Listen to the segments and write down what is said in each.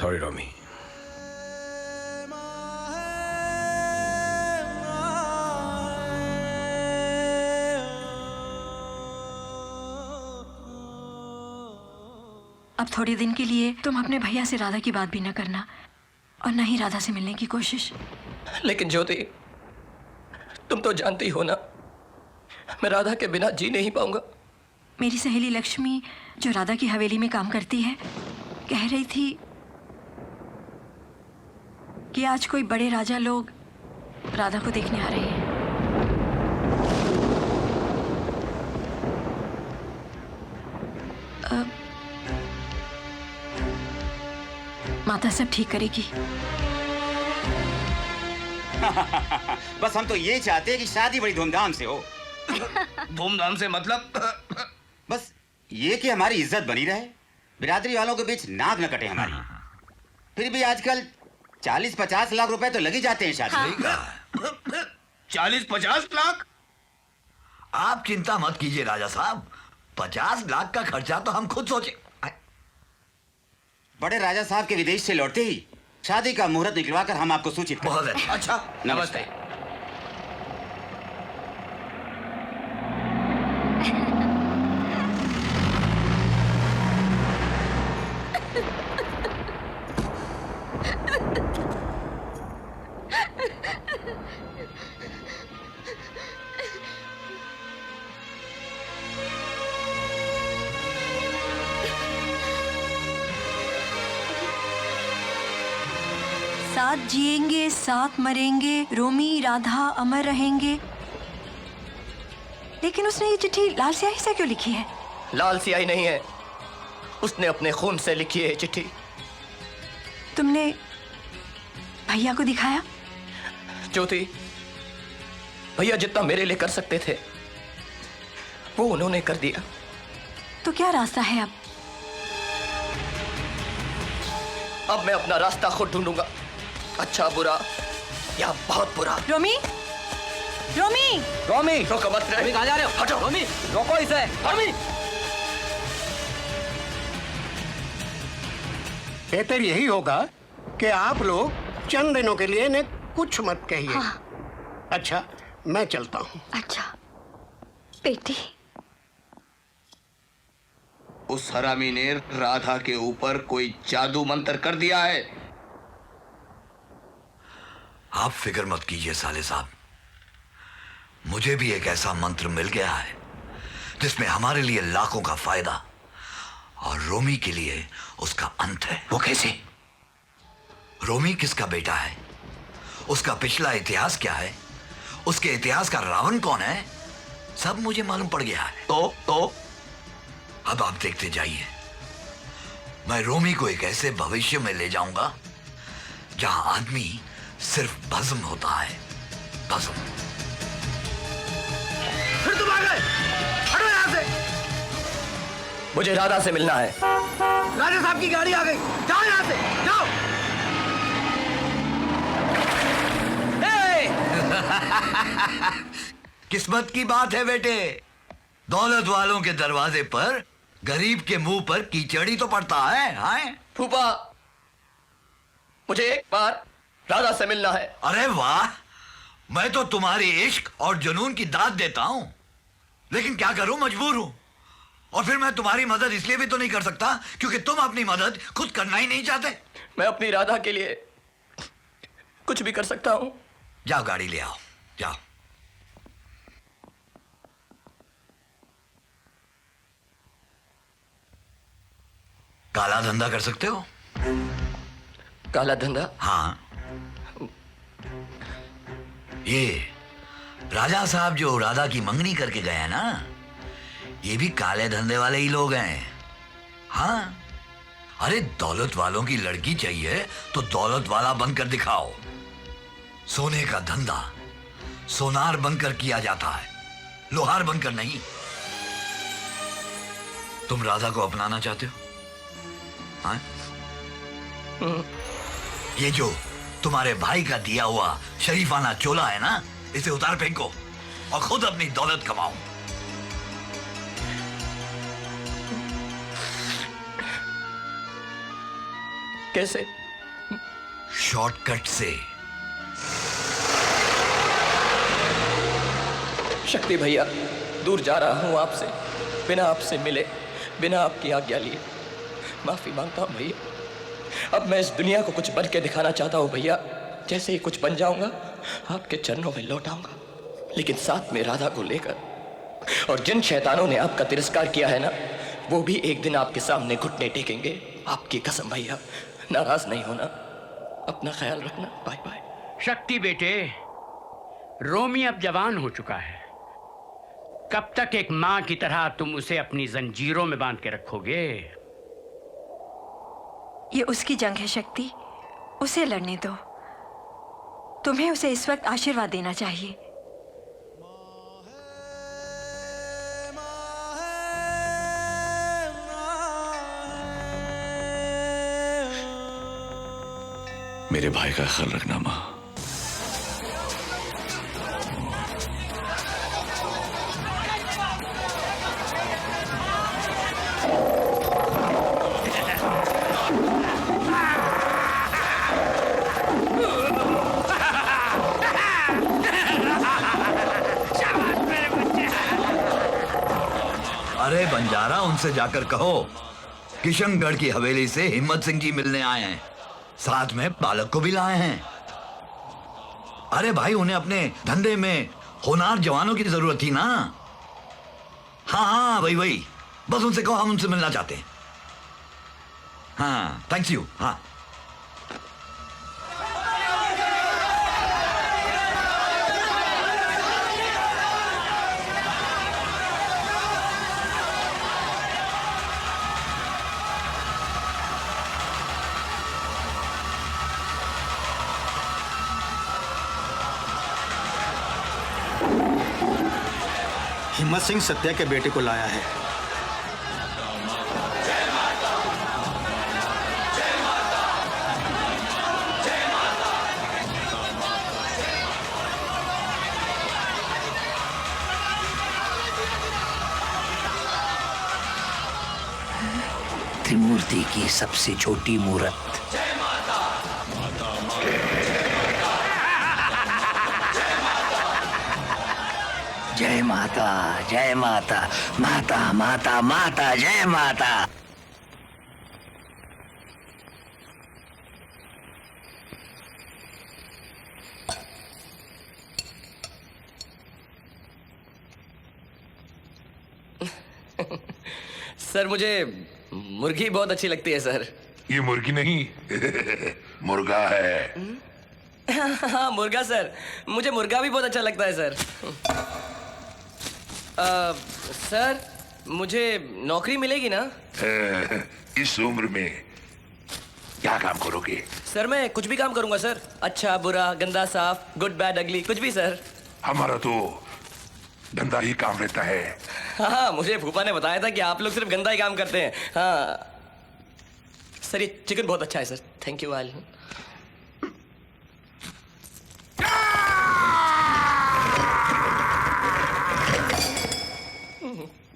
Sorry रोमी। अब थोड़े दिन के लिए तुम अपने भैया से राधा की बात भी न करना और न ही राधा से मिलने की कोशिश। लेकिन ज्योति, तुम तो जानती हो ना, मैं राधा के बिना जी नहीं पाऊंगा। मेरी सहेली लक्ष्मी जो राधा की हवेली में काम करती है कह रही थी कि आज कोई बड़े राजा लोग राधा को देखने आ रहे हैं। माता सब ठीक करेगी। बस हम तो ये चाहते हैं कि शादी बड़ी धूमधाम से हो। धूमधाम से मतलब? बस ये कि हमारी इज्जत बनी रहे, बिरादरी वालों के बीच नाक न कटे हमारी। फिर भी आजकल 40-50 लाख रुपए तो लग ही जाते हैं शादी। हाँ। 40-50 लाख? आप चिंता मत कीजिए राजा साहब, 50 लाख का खर्चा तो हम खुद सोचे। बड़े राजा साहब के विदेश से लौटते ही शादी का मुहूर्त निकलवाकर हम आपको सूचित करें। बहुत अच्छा। अच्छा, नमस्ते। साथ जिएंगे साथ मरेंगे, रोमी राधा अमर रहेंगे। लेकिन उसने ये चिट्ठी लाल स्याही से क्यों लिखी है? लाल स्याही नहीं है, उसने अपने खून से लिखी है चिट्ठी। तुमने भैया को दिखाया? ज्योति, भैया जितना मेरे लिए कर सकते थे वो उन्होंने कर दिया। तो क्या रास्ता है अब? अब मैं अपना रास्ता खुद ढूंढूंगा, अच्छा बुरा या बहुत बुरा। रोमी, रोमी, रोमी, रोको मत। रोमी कहाँ जा रहे हो? हटो। रोमी, रोको इसे। रोमी, बेहतर यही होगा कि आप लोग चंद दिनों के लिए इन्हें कुछ मत कहिए। हाँ। अच्छा, मैं चलता हूँ। अच्छा बेटी। उस हरामी ने राधा के ऊपर कोई जादू मंत्र कर दिया है। आप फिक्र मत कीजिए साले साहब, मुझे भी एक ऐसा मंत्र मिल गया है जिसमें हमारे लिए लाखों का फायदा और रोमी के लिए उसका अंत है। वो कैसे? रोमी किसका बेटा है, उसका पिछला इतिहास क्या है, उसके इतिहास का रावण कौन है, सब मुझे मालूम पड़ गया है। तो अब आप देखते जाइए, मैं रोमी को एक ऐसे भविष्य में ले जाऊंगा जहां आदमी सिर्फ भस्म होता है, भस्म। फिर तुम आ गए, हटो यहाँ से। मुझे राधा से मिलना है। राजा साहब की गाड़ी आ गई, जाओ यहाँ से, जाओ। किस्मत की बात है बेटे, दौलत वालों के दरवाजे पर गरीब के मुंह पर कीचड़ ही तो पड़ता है। हाँ? फूफा, मुझे एक बार राधा से मिलना है। अरे वाह, मैं तो तुम्हारे इश्क और जुनून की दाद देता हूं, लेकिन क्या करूं, मजबूर हूं। और फिर मैं तुम्हारी मदद इसलिए भी तो नहीं कर सकता क्योंकि तुम अपनी मदद खुद करना ही नहीं चाहते। मैं अपनी राधा के लिए कुछ भी कर सकता हूं। जाओ गाड़ी ले आओ, जाओ। काला धंधा कर सकते हो? काला धंधा? हाँ, ये राजा साहब जो राधा की मंगनी करके गए हैं ना, ये भी काले धंधे वाले ही लोग हैं। हाँ, अरे दौलत वालों की लड़की चाहिए तो दौलत वाला बनकर दिखाओ। सोने का धंधा सोनार बनकर किया जाता है, लोहार बनकर नहीं। तुम राधा को अपनाना चाहते हो? हाँ? ये जो तुम्हारे भाई का दिया हुआ शरीफाना चोला है ना, इसे उतार फेंको और खुद अपनी दौलत कमाओ। कैसे? शॉर्टकट से। शक्ति भैया, दूर जा रहा हूं आपसे, बिना आपसे मिले, बिना आपकी आज्ञा लिए। माफी मांगता हूं भैया। अब मैं इस दुनिया को कुछ बन के दिखाना चाहता हूं भैया। जैसे ही कुछ बन जाऊंगा, आपके चरणों में लौट आऊंगा, लेकिन साथ में राधा को लेकर। और जिन शैतानों ने आपका तिरस्कार किया है ना, वो भी एक दिन आपके सामने घुटने टेकेंगे। आपकी कसम भैया, नाराज नहीं होना, अपना ख्याल रखना। Bye bye. शक्ति बेटे, रोमी अब जवान हो चुका है। कब तक एक मां की तरह तुम उसे अपनी जंजीरों में बांध के रखोगे? ये उसकी जंग है शक्ति, उसे लड़ने दो। तुम्हें उसे इस वक्त आशीर्वाद देना चाहिए। मेरे भाई का ख्याल रखना मां। अरे बंजारा, उनसे जाकर कहो किशनगढ़ की हवेली से हिम्मत सिंह जी मिलने आए हैं, साथ में बालक को भी लाए हैं। अरे भाई, उन्हें अपने धंधे में होनहार जवानों की जरूरत थी ना। हाँ हाँ, वही वही, बस उनसे कहो हम उनसे मिलना चाहते हैं। हाँ, थैंक्स यू। हाँ, हिम्मत सिंह सत्या के बेटे को लाया है। त्रिमूर्ति की सबसे छोटी मूर्त। जय माता, जय माता, माता माता माता, जय माता। सर, मुझे मुर्गी बहुत अच्छी लगती है सर। ये मुर्गी नहीं मुर्गा है। हाँ, मुर्गा सर, मुझे मुर्गा भी बहुत अच्छा लगता है सर। सर, मुझे नौकरी मिलेगी ना? इस उम्र में क्या काम करोगे? सर, मैं कुछ भी काम करूंगा सर। अच्छा, बुरा, गंदा, साफ, गुड, बैड, अगली, कुछ भी सर। हमारा तो गंदा ही काम रहता है। हाँ, मुझे भूपा ने बताया था कि आप लोग सिर्फ गंदा ही काम करते हैं। हाँ सर, ये चिकन बहुत अच्छा है सर। Thank you. आल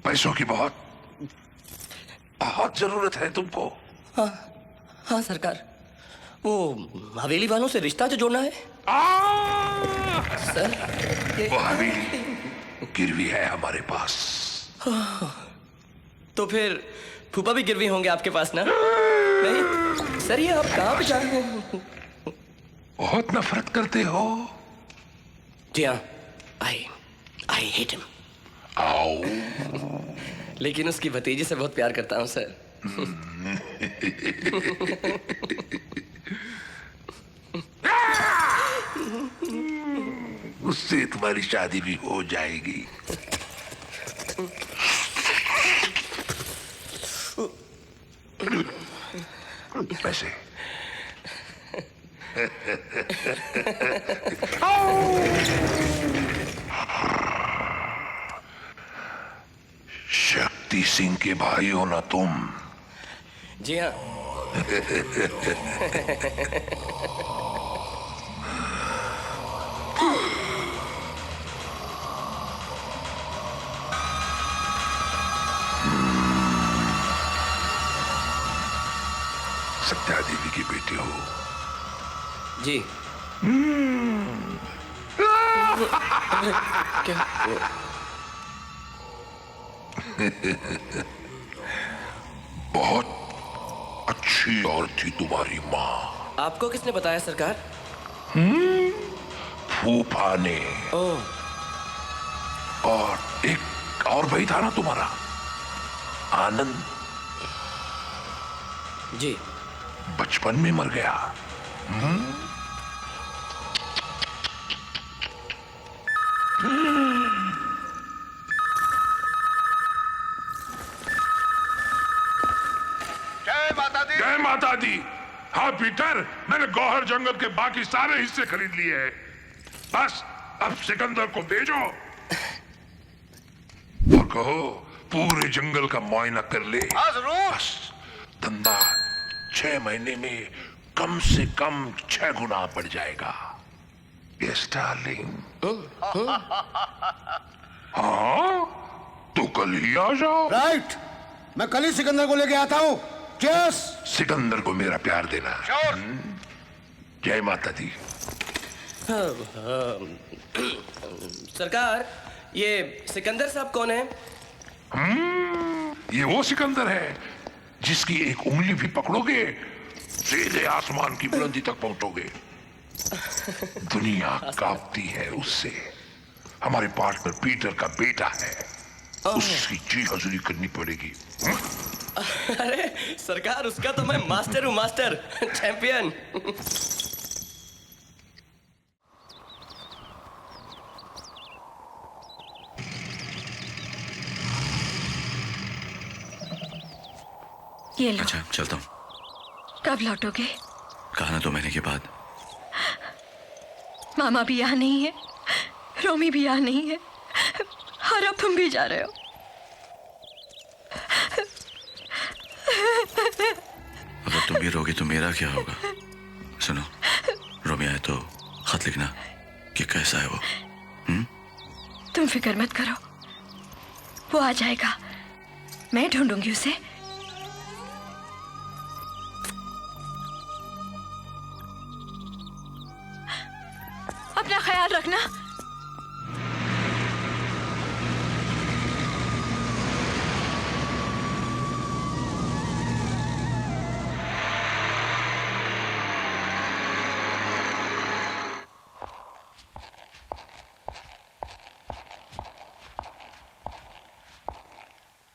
पैसों की बहुत बहुत जरूरत है तुमको। हाँ हाँ सरकार, वो हवेली वालों से रिश्ता जो जोड़ना है सर। वो हवेली गिरवी है हमारे पास। तो फिर फूफा भी गिरवी होंगे आपके पास ना? नहीं सर, ये आप कहाँ पे जा रहे हैं? बहुत नफरत करते हो। जी हाँ, आई हेट हिम। आओ। लेकिन उसकी भतीजी से बहुत प्यार करता हूँ सर। उससे तुम्हारी शादी भी हो जाएगी। पैसे। शक्ति सिंह के भाई हो ना तुम? जी हाँ। सत्या देवी की बेटी हो। जी। क्या? बहुत अच्छी औरत थी तुम्हारी माँ। आपको किसने बताया सरकार? फूफा ने। ओह। और एक और भाई था ना तुम्हारा, आनंद। जी। बचपन में मर गया। जय माता दी। जय माता दी। हाँ पीटर, मैंने गौहर जंगल के बाकी सारे हिस्से खरीद लिए हैं। बस अब सिकंदर को भेजो और कहो पूरे जंगल का मुआयना कर ले। हाँ जरूर। बस धंधा 6 महीने में कम से कम 6 गुना बढ़ जाएगा। Yes darling. हाँ तो कल ही आ जाओ। राइट, मैं कल ही सिकंदर को लेके आता हूँ। चीयर्स। सिकंदर को मेरा प्यार देना। जय माता दी। सरकार, ये सिकंदर साहब कौन है? ये वो सिकंदर है जिसकी एक उंगली भी पकड़ोगे सीधे आसमान की बुलंदी तक पहुंचोगे। दुनिया कांपती है उससे। हमारे पार्टनर पीटर का बेटा है, उसकी जी हजूरी करनी पड़ेगी। अरे सरकार, उसका तो मैं मास्टर हूँ, मास्टर, चैंपियन। ये लो। अच्छा चलता हूँ। कब लौटोगे? कहा ना 2 महीने के बाद। मामा भी यहाँ नहीं है, रोमी भी यहाँ नहीं है, और अब तुम भी जा रहे हो। अगर तुम भी रोगी तो मेरा क्या होगा? सुनो, रोमी आए तो खत लिखना कि कैसा है वो। तुम फिक्र मत करो, वो आ जाएगा। मैं ढूंढूंगी उसे। अपना ख्याल रखना।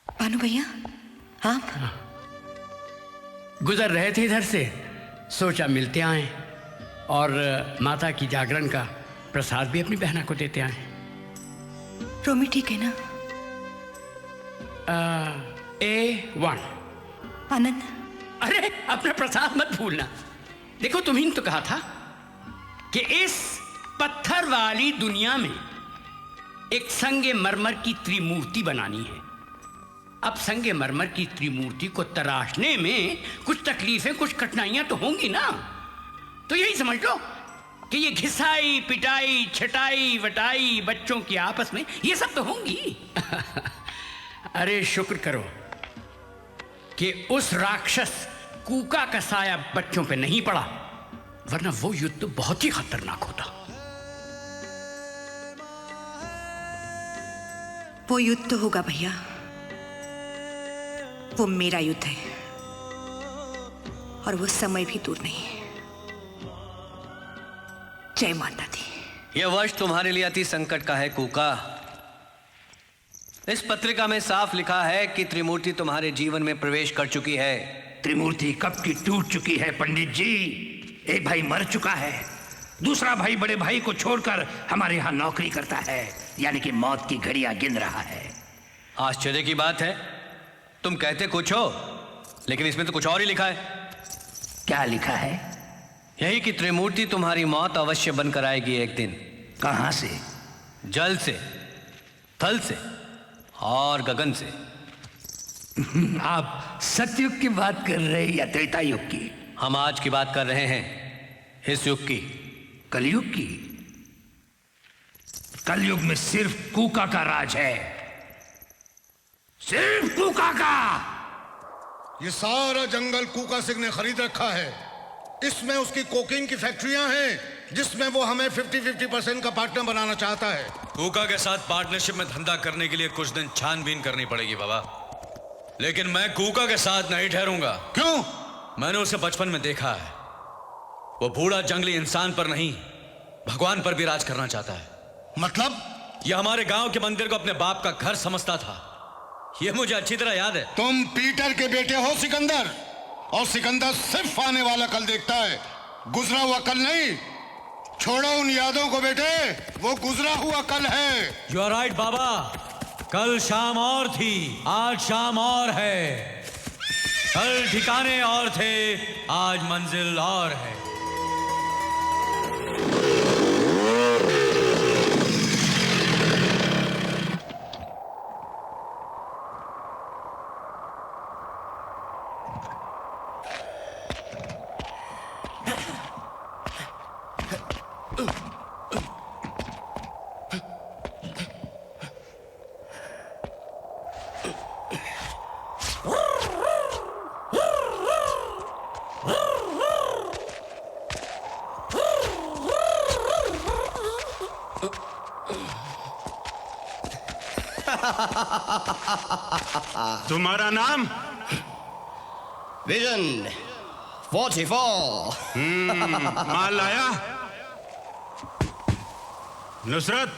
भानु भैया, आप? गुजर रहे थे इधर से, सोचा मिलते आए और माता की जागरण का प्रसाद भी अपनी बहना को देते आए। रोमी ठीक है ना? A1। आनंद? अरे अपना प्रसाद मत भूलना। देखो तुम्ही ने तो कहा था कि इस पत्थर वाली दुनिया में एक संगे मरमर की त्रिमूर्ति बनानी है। अब संगे मरमर की त्रिमूर्ति को तराशने में कुछ तकलीफें, कुछ कठिनाइयां तो होंगी ना। तो यही समझ लो कि ये घिसाई पिटाई छटाई वटाई बच्चों की आपस में ये सब तो होंगी। अरे शुक्र करो कि उस राक्षस कूका का साया बच्चों पे नहीं पड़ा, वरना वो युद्ध बहुत ही खतरनाक होता। वो युद्ध तो होगा भैया, वो मेरा युद्ध है और वो समय भी दूर नहीं है। जय माता दी। यह वर्ष तुम्हारे लिए अति संकट का है कूका। इस पत्रिका में साफ लिखा है कि त्रिमूर्ति तुम्हारे जीवन में प्रवेश कर चुकी है। त्रिमूर्ति कब की टूट चुकी है पंडित जी। एक भाई मर चुका है, दूसरा भाई बड़े भाई को छोड़कर हमारे यहाँ नौकरी करता है, यानी कि मौत की घड़ियां गिन रहा है। आश्चर्य की बात है, तुम कहते कुछ हो लेकिन इसमें तो कुछ और ही लिखा है। क्या लिखा है? यही कि त्रिमूर्ति तुम्हारी मौत अवश्य बनकर आएगी एक दिन। कहां से? जल से, थल से और गगन से। आप सतयुग की बात कर रहे हैं या त्रेता युग की? हम आज की बात कर रहे हैं, इस युग की। कलयुग की? कलयुग में सिर्फ कूका का राज है, सिर्फ कूका का। ये सारा जंगल कूका सिंह ने खरीद रखा है। इसमें उसकी कोकीन की फैक्ट्रियां हैं, जिसमें वो हमें 50-50% का पार्टनर बनाना चाहता है। कूका के साथ पार्टनरशिप में धंधा करने के लिए कुछ दिन छानबीन करनी पड़ेगी बाबा, लेकिन मैं कूका के साथ नहीं ठहरूंगा। क्यों? मैंने उसे बचपन में देखा है। वो बूढ़ा जंगली इंसान पर नहीं, भगवान पर भी राज करना चाहता है। मतलब? यह हमारे गांव के मंदिर को अपने बाप का घर समझता था। यह मुझे अच्छी तरह याद है। तुम पीटर के बेटे हो सिकंदर, और सिकंदर सिर्फ आने वाला कल देखता है, गुजरा हुआ कल नहीं। छोड़ो उन यादों को बेटे, वो गुजरा हुआ कल है। यू आर राइट बाबा, कल शाम और थी, आज शाम और है। कल ठिकाने और थे, आज मंजिल और है। तुम्हारा नाम? विजन 44। माल लाया? नुसरत,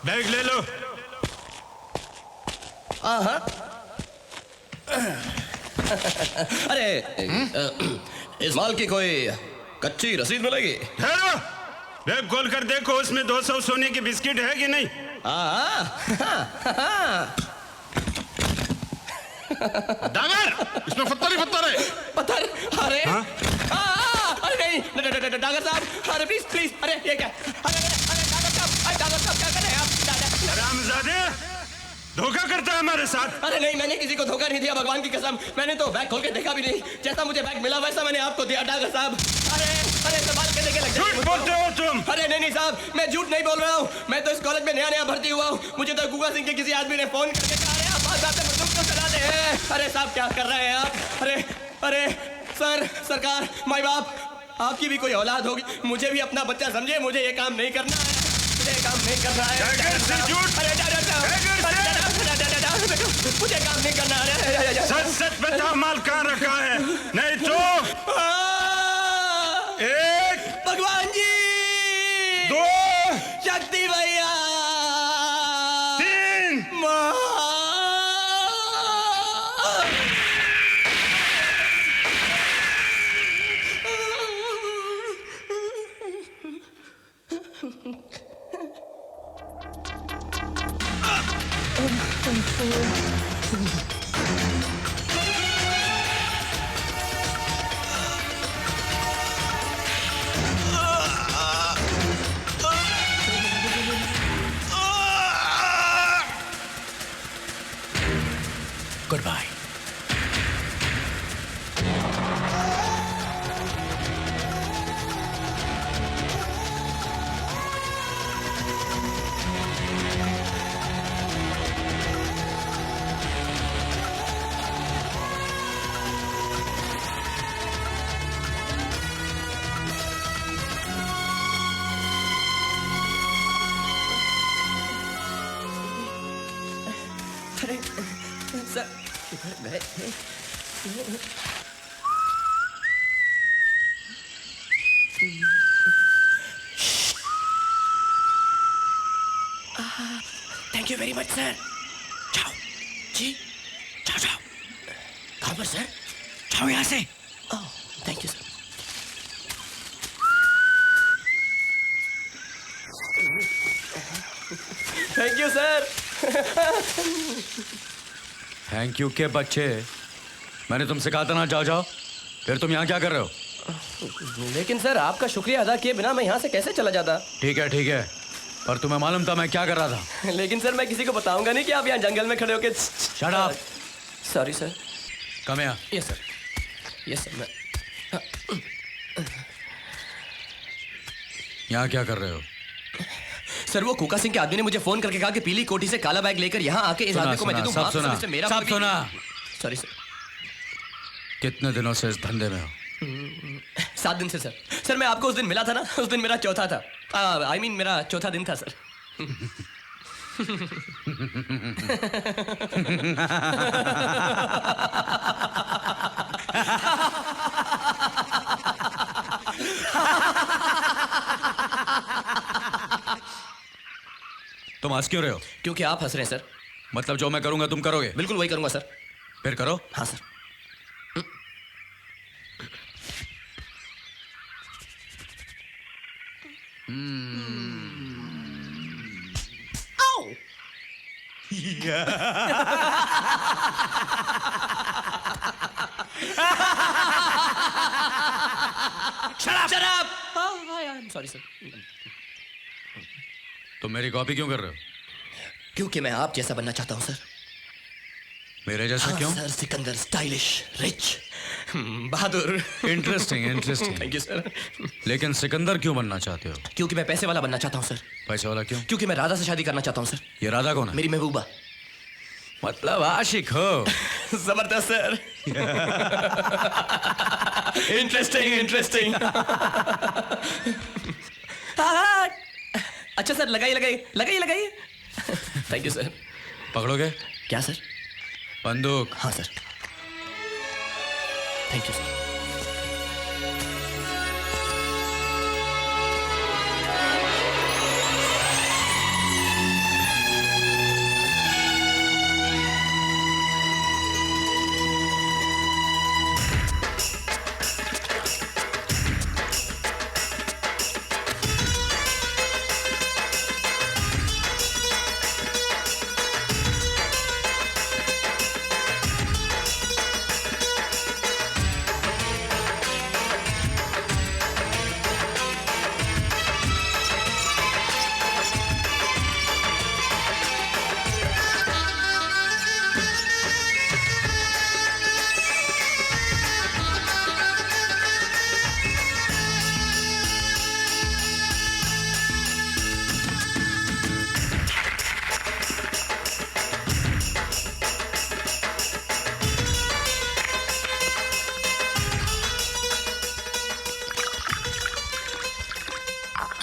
बैग ले लो। अरे इस माल की कोई कच्ची रसीद मिलेगी? ठहरो, बैग खोल कर देखो, उसमें 200 सोने की बिस्किट है कि नहीं? डागर, इसमें पत्थर ही पत्थर है। पत्थर? अरे अरे नहीं डागर साहब, अरे प्लीज प्लीज, अरे ये क्या? अरे डागर साहब क्या कर रहे हैं आप? हरामजादे, धोखा करता है हमारे साथ। अरे नहीं, मैंने किसी को धोखा नहीं दिया, भगवान की कसम। मैंने तो बैग खोल के देखा भी नहीं, जैसा मुझे बैग मिला वैसा मैंने आपको दिया डागर साहब। अरे अरे संभाल के देखे लग झूठ बोलते हो तुम। अरे नहीं साहब, मैं झूठ नहीं बोल रहा हूँ। मैं तो इस कॉलेज में नया भर्ती हुआ हूँ। मुझे तो कूका सिंह के किसी आदमी ने फोन करके कहा है आप बात से बंदूक क्यों चलाते हैं? अरे साहब क्या कर रहे हैं आप? अरे अरे सर, सरकार, माई बाप, आपकी भी कोई औलाद होगी। मुझे भी अपना बच्चा समझे, मुझे ये काम नहीं करना है, मुझे ये काम नहीं करना है। मुझे काम नहीं करना है। सच सच बता, माल कहाँ रखा है? नहीं तो एक, भगवान जी, 2, शक्ति भैया, 3, Goodbye. सर इधर गए थे। Thank you very much sir. जाओ जी, जाओ जाओ। कहाँ पर सर? जाओ यहाँ से। Thank you sir. Thank you sir. Thank you के बच्चे, मैंने तुमसे कहा था ना जाओ जाओ, फिर तुम यहाँ क्या कर रहे हो? लेकिन सर आपका शुक्रिया अदा किए बिना मैं यहाँ से कैसे चला जाता? ठीक है, पर तुम्हें मालूम था मैं क्या कर रहा था? लेकिन सर मैं किसी को बताऊंगा नहीं कि आप यहाँ जंगल में खड़े होके। Shut up. Sorry sir. Come यहाँ। Yes sir, yes sir. मैं यहाँ क्या कर रहे हो? सर वो कूका सिंह के आदमी ने मुझे फोन करके कहा कि पीली कोठी से काला बैग लेकर यहाँ आके इस आदमी को मैं दे दूं। सब सुना। Sorry sir. कितने दिनों से इस धंधे में हो? 7 दिन से सर। सर मैं आपको उस दिन मिला था ना, उस दिन मेरा चौथा था। आई मीन मेरा चौथा दिन था सर। तुम हंस क्यों रहे हो? क्योंकि आप हंस रहे हैं सर। मतलब जो मैं करूंगा तुम करोगे? बिल्कुल वही करूंगा सर। फिर करो। हाँ सर। शराब। Sorry sir. तुम मेरी कॉपी क्यों कर रहे हो? क्योंकि मैं आप जैसा बनना चाहता हूं सर। मेरे जैसा क्यों? Sir Sikandar stylish, rich, Bahadur. Interesting interesting. Thank you sir. लेकिन सिकंदर क्यों बनना चाहते हो? क्योंकि मैं पैसे वाला बनना चाहता हूं सर। पैसे वाला क्यों? क्योंकि मैं राधा से शादी करना चाहता हूं सर। ये राधा कौन है? मेरी महबूबा। मतलब आशिक हो? जबरदस्त सर। Interesting interesting. अच्छा सर, लगाइए लगाइए लगाइए लगाइए। Thank you sir. पकड़ोगे? क्या सर? बंदूक। हाँ sir. Thank you sir.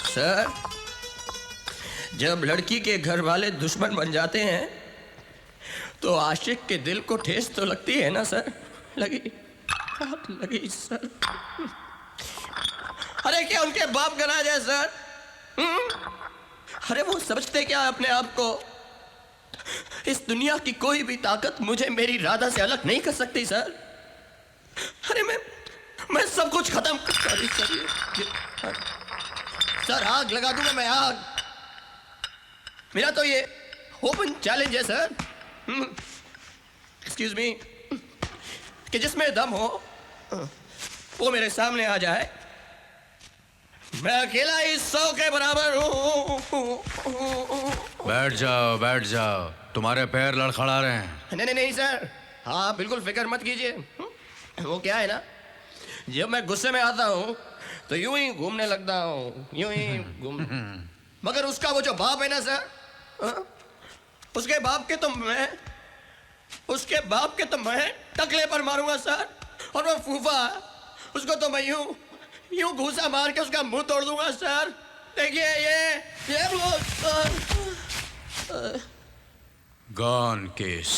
Sir, जब लड़की के घर वाले दुश्मन बन जाते हैं तो आशिक के दिल को ठेस तो लगती है ना सर। लगी लगी सर। अरे क्या उनके बाप का राज है सर? अरे वो समझते क्या अपने आप को? इस दुनिया की कोई भी ताकत मुझे मेरी राधा से अलग नहीं कर सकती सर। अरे मैं सब कुछ खत्म। सॉरी सर, आग लगा दूंगा मैं, आग। मेरा तो ये ओपन चैलेंज है सर। एक्सक्यूज मी, कि जिसमें दम हो वो मेरे सामने आ जाए। मैं अकेला ही 100 के बराबर हूँ। बैठ जाओ बैठ जाओ, तुम्हारे पैर लड़खड़ा रहे हैं। नहीं नहीं नहीं सर, हाँ बिल्कुल फिक्र मत कीजिए। वो क्या है ना, जब मैं गुस्से में आता हूँ तो यूं ही घूमने लगता हूँ, यूं ही घूम। मगर उसका वो जो बाप है ना सर, उसके बाप के तो मैं टकले पर मारूंगा सर। और वो फूफा, उसको तो मैं यूं घूसा मार के उसका मुंह तोड़ दूंगा सर। देखिए ये वो गॉन केस।